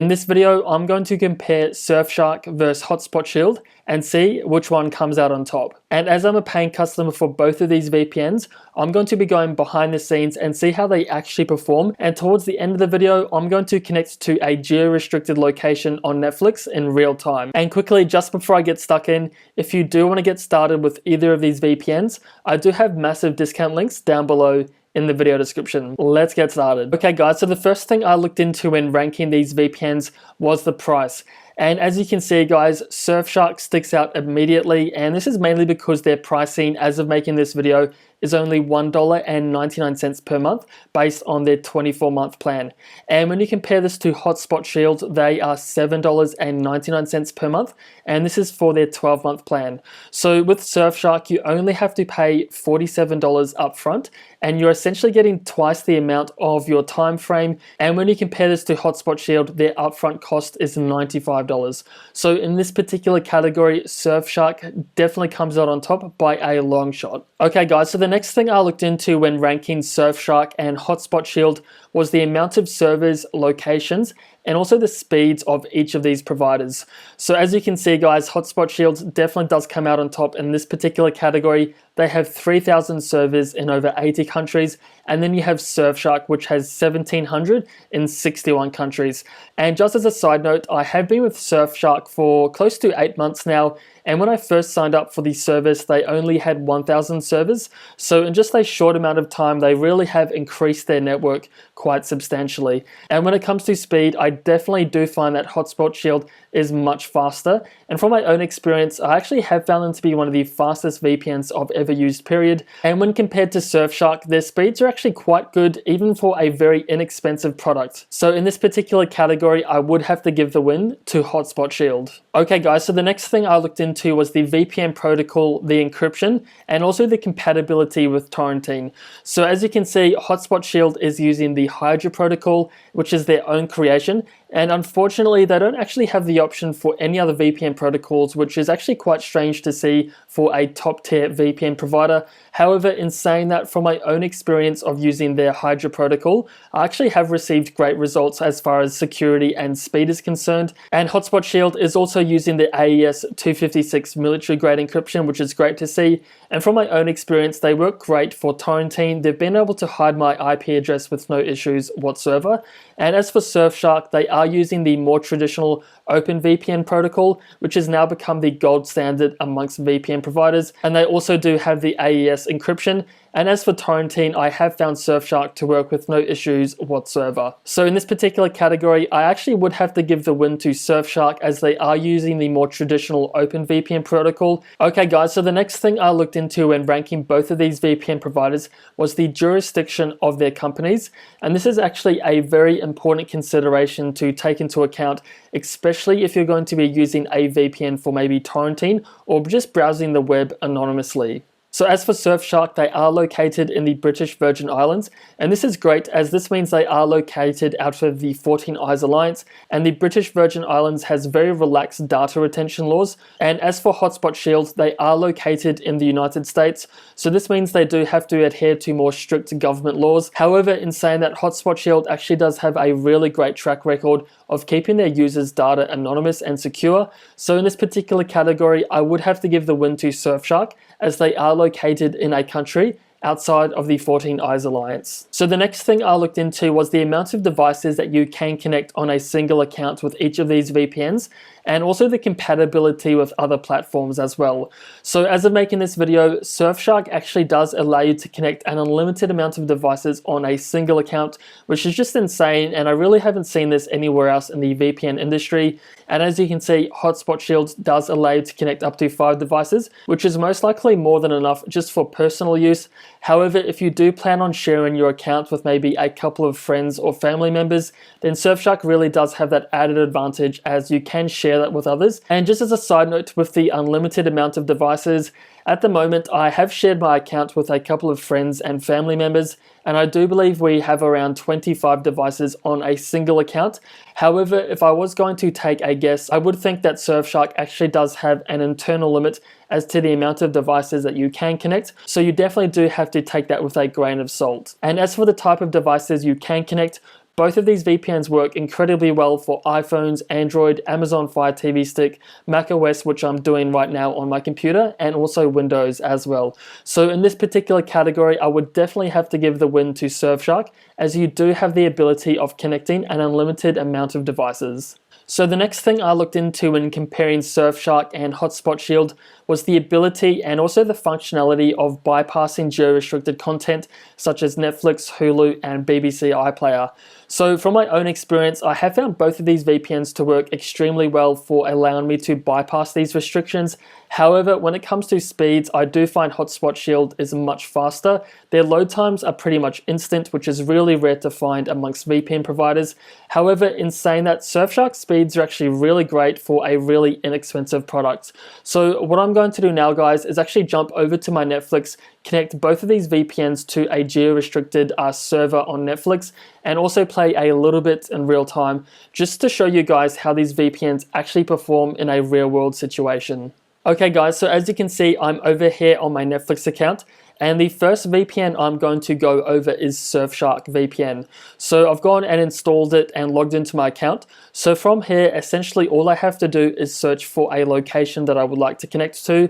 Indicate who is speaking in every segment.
Speaker 1: In this video, I'm going to compare Surfshark versus Hotspot Shield and see which one comes out on top. And as I'm a paying customer for both of these VPNs, I'm going to be going behind the scenes and see how they actually perform. And towards the end of the video, I'm going to connect to a geo-restricted location on Netflix in real time. And quickly, just before I get stuck in, if you do want to get started with either of these VPNs, I do have massive discount links down below in the video description. Let's get started. Okay guys, so the first thing I looked into when ranking these VPNs was the price. And as you can see guys, Surfshark sticks out immediately, and this is mainly because their pricing as of making this video is only $1.99 per month based on their 24-month plan. And when you compare this to Hotspot Shield, they are $7.99 per month, and this is for their 12-month plan. So with Surfshark, you only have to pay $47 upfront, and you're essentially getting twice the amount of your time frame. And when you compare this to Hotspot Shield, their upfront cost is $95. So in this particular category, Surfshark definitely comes out on top by a long shot. Okay guys, so the next thing I looked into when ranking Surfshark and Hotspot Shield was the amount of servers, locations, and also the speeds of each of these providers. So as you can see guys, Hotspot Shield definitely does come out on top in this particular category. They have 3,000 servers in over 80 countries, and then you have Surfshark, which has 1,700 in 61 countries. And just as a side note, I have been with Surfshark for close to 8 months now, and when I first signed up for the service, they only had 1,000 servers. So in just a short amount of time, they really have increased their network quite substantially. And when it comes to speed, I definitely do find that Hotspot Shield is much faster. And from my own experience, I actually have found them to be one of the fastest VPNs I've ever used, period. And when compared to Surfshark, their speeds are actually quite good, even for a very inexpensive product. So in this particular category, I would have to give the win to Hotspot Shield. Okay guys, so the next thing I looked into was the VPN protocol, the encryption, and also the compatibility with torrenting. So as you can see, Hotspot Shield is using the Hydra protocol, which is their own creation. And unfortunately, they don't actually have the option for any other VPN protocols, which is actually quite strange to see for a top tier VPN provider. However, in saying that, from my own experience of using their Hydra protocol, I actually have received great results as far as security and speed is concerned. And Hotspot Shield is also using the AES 256 military grade encryption, which is great to see. And from my own experience, they work great for torrenting. They've been able to hide my IP address with no issues whatsoever. And as for Surfshark, they are using the more traditional OpenVPN protocol, which has now become the gold standard amongst VPN providers. And they also do have the AES encryption. And as for torrenting, I have found Surfshark to work with no issues whatsoever. So in this particular category, I actually would have to give the win to Surfshark, as they are using the more traditional OpenVPN protocol. Okay guys, so the next thing I looked into when ranking both of these VPN providers was the jurisdiction of their companies. And this is actually a very important consideration to take into account, especially if you're going to be using a VPN for maybe torrenting or just browsing the web anonymously. So as for Surfshark, they are located in the British Virgin Islands, and this is great as this means they are located out of the 14 Eyes Alliance, and the British Virgin Islands has very relaxed data retention laws. And as for Hotspot Shield, they are located in the United States, so this means they do have to adhere to more strict government laws. However, in saying that, Hotspot Shield actually does have a really great track record of keeping their users' data anonymous and secure. So in this particular category, I would have to give the win to Surfshark, as they are located in a country outside of the 14 Eyes Alliance. So the next thing I looked into was the amount of devices that you can connect on a single account with each of these VPNs, and also the compatibility with other platforms as well. So as of making this video, Surfshark actually does allow you to connect an unlimited amount of devices on a single account, which is just insane, and I really haven't seen this anywhere else in the VPN industry. And as you can see, Hotspot Shield does allow you to connect up to 5 devices, which is most likely more than enough just for personal use. However, if you do plan on sharing your account with maybe a couple of friends or family members, then Surfshark really does have that added advantage, as you can share that with others. And just as a side note, with the unlimited amount of devices, at the moment I have shared my account with a couple of friends and family members, and I do believe we have around 25 devices on a single account. However, if I was going to take a guess, I would think that Surfshark actually does have an internal limit as to the amount of devices that you can connect, so you definitely do have to take that with a grain of salt. And as for the type of devices you can connect, Both of these VPNs work incredibly well for iPhones, Android, Amazon Fire TV Stick, macOS, which I'm doing right now on my computer, and also Windows as well. So in this particular category, I would definitely have to give the win to Surfshark, as you do have the ability of connecting an unlimited amount of devices. So the next thing I looked into when comparing Surfshark and Hotspot Shield was the ability and also the functionality of bypassing geo-restricted content such as Netflix, Hulu, and BBC iPlayer. So from my own experience, I have found both of these VPNs to work extremely well for allowing me to bypass these restrictions. However, when it comes to speeds, I do find Hotspot Shield is much faster. Their load times are pretty much instant, which is really rare to find amongst VPN providers. However, in saying that, Surfshark speeds are actually really great for a really inexpensive product. So what I'm going to do now, guys, is actually jump over to my Netflix, connect both of these VPNs to a geo-restricted server on Netflix, and also play a little bit in real time, just to show you guys how these VPNs actually perform in a real-world situation. Okay guys, so as you can see, I'm over here on my Netflix account, and the first VPN I'm going to go over is Surfshark VPN. So I've gone and installed it and logged into my account. So from here, essentially all I have to do is search for a location that I would like to connect to.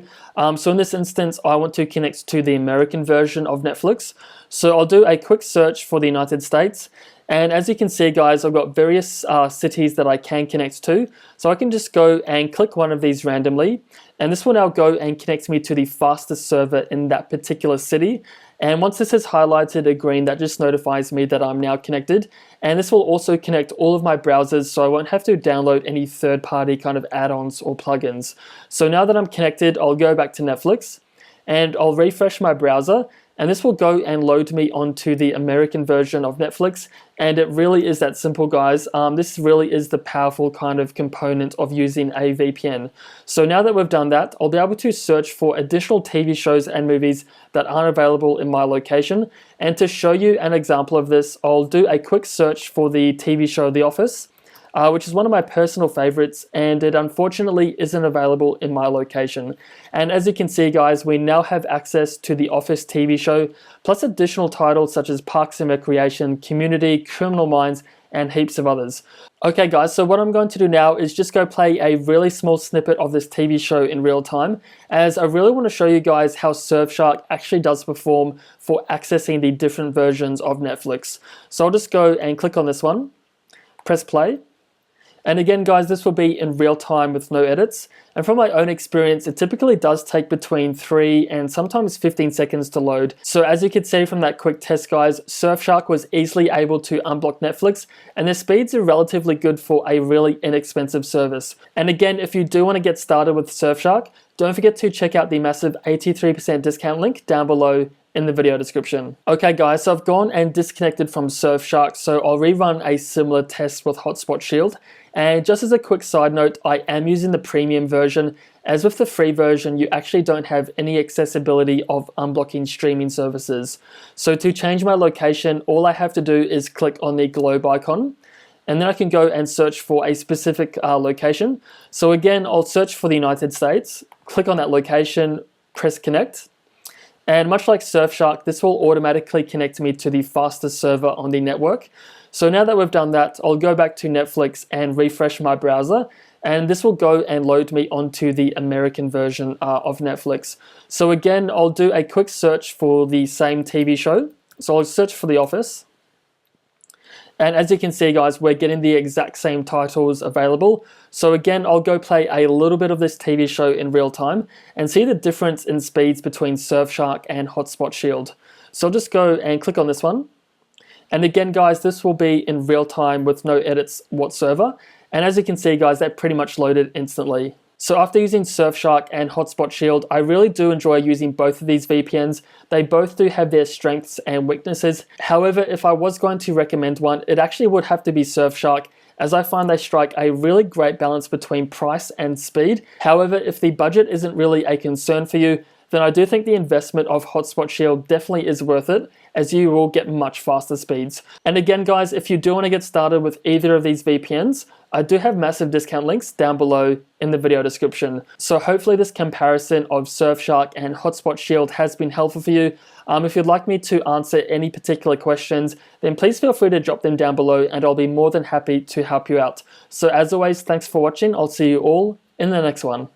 Speaker 1: So in this instance, I want to connect to the American version of Netflix. So I'll do a quick search for the United States. And as you can see, guys, I've got various cities that I can connect to. So I can just go and click one of these randomly. And this will now go and connect me to the fastest server in that particular city. And once this is highlighted a green, that just notifies me that I'm now connected. And this will also connect all of my browsers, so I won't have to download any third-party kind of add-ons or plugins. So now that I'm connected, I'll go back to Netflix and I'll refresh my browser. And this will go and load me onto the American version of Netflix. And it really is that simple, guys. This really is the powerful kind of component of using a VPN. So now that we've done that, I'll be able to search for additional TV shows and movies that aren't available in my location. And to show you an example of this, I'll do a quick search for the TV show The Office, which is one of my personal favorites, and it unfortunately isn't available in my location. And as you can see, guys, we now have access to the Office TV show, plus additional titles such as Parks and Recreation, Community, Criminal Minds, and heaps of others. Okay guys, so what I'm going to do now is just go play a really small snippet of this TV show in real time, as I really want to show you guys how Surfshark actually does perform for accessing the different versions of Netflix. So I'll just go and click on this one, press play. And again, guys, this will be in real time with no edits. And from my own experience, it typically does take between 3 and sometimes 15 seconds to load. So as you can see from that quick test, guys, Surfshark was easily able to unblock Netflix, and their speeds are relatively good for a really inexpensive service. And again, if you do want to get started with Surfshark, don't forget to check out the massive 83% discount link down below in the video description. Okay guys, so I've gone and disconnected from Surfshark, so I'll rerun a similar test with Hotspot Shield. And just as a quick side note, I am using the premium version, as with the free version, you actually don't have any accessibility of unblocking streaming services. So to change my location, all I have to do is click on the globe icon, and then I can go and search for a specific location. So again, I'll search for the United States, click on that location, press connect. And much like Surfshark, this will automatically connect me to the fastest server on the network. So now that we've done that, I'll go back to Netflix and refresh my browser, and this will go and load me onto the American version of Netflix. So again, I'll do a quick search for the same TV show. So I'll search for The Office. And as you can see, guys, we're getting the exact same titles available. So again, I'll go play a little bit of this TV show in real time and see the difference in speeds between Surfshark and Hotspot Shield. So I'll just go and click on this one. And again, guys, this will be in real time with no edits whatsoever. And as you can see, guys, that pretty much loaded instantly. So after using Surfshark and Hotspot Shield, I really do enjoy using both of these VPNs. They both do have their strengths and weaknesses. However, if I was going to recommend one, it actually would have to be Surfshark, as I find they strike a really great balance between price and speed. However, if the budget isn't really a concern for you, then I do think the investment of Hotspot Shield definitely is worth it, as you will get much faster speeds. And again guys, if you do want to get started with either of these VPNs, I do have massive discount links down below in the video description. So hopefully this comparison of Surfshark and Hotspot Shield has been helpful for you. If you'd like me to answer any particular questions, then please feel free to drop them down below and I'll be more than happy to help you out. So as always, thanks for watching. I'll see you all in the next one.